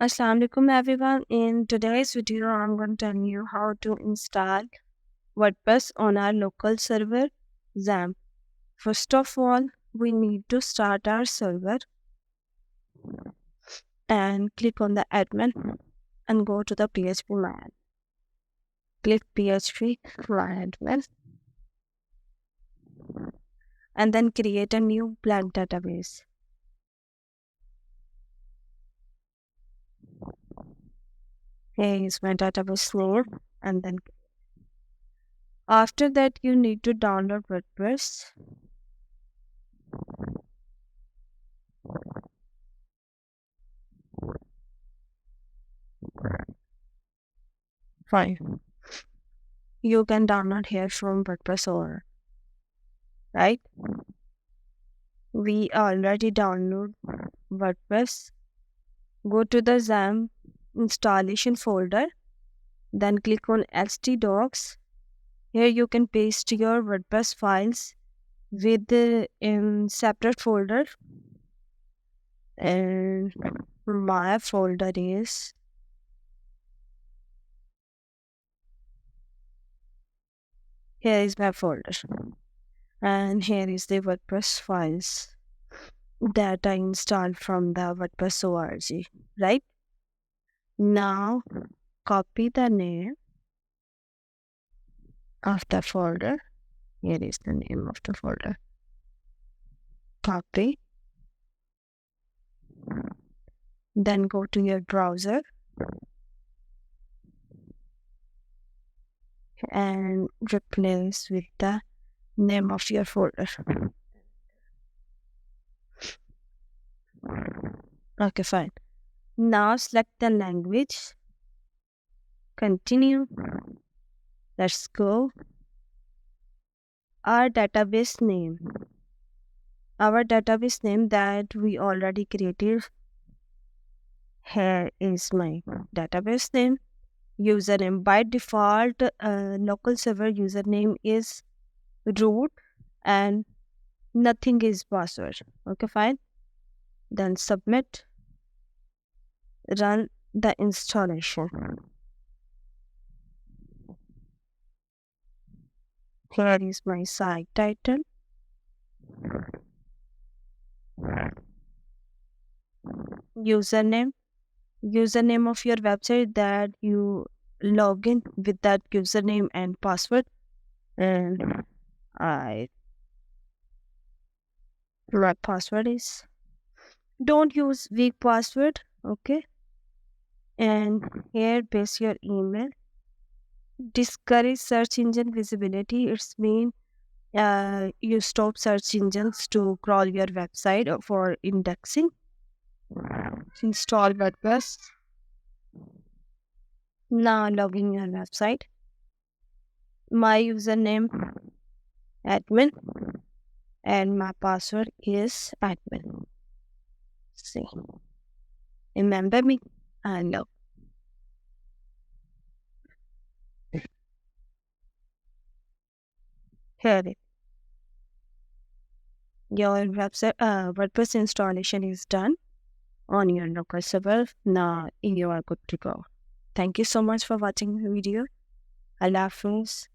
Assalamu alaikum everyone. In today's video, I'm going to tell you how to install WordPress on our local server, Xampp. First of all, we need to start our server and click on the admin and go to the PHP My. Click PHP My admin and then create a new blank database. Here is my database name, and then after that you need to download WordPress. Fine. You can download here from WordPress or right? We already download WordPress. Go to the Xampp installation folder, then click on htdocs. Here you can paste your WordPress files with in separate folder, and my folder is here is my folder, and here is the WordPress files that I installed from the WordPress org, right? Now copy the name of the folder. Here is the name of the folder. Copy. Then go to your browser and replace with the name of your folder. Okay, fine. Now select the language. Continue. Let's go. Our database name. Our database name that we already created. Here is my database name. Username. By default, local server username is root and nothing is password. Okay, fine. Then submit. Run the installation. Here is my site title. Username of your website that you log in with that username and password. And my password is, don't use weak password, okay? And here paste your email. Discourage search engine visibility. It's mean you stop search engines to crawl your website for indexing. Install WordPress. Now logging your website. My username admin and my password is admin. See, remember me? I love. Here it. Your website WordPress installation is done on your local server. Now you are good to go. Thank you so much for watching the video. Allah Hafiz.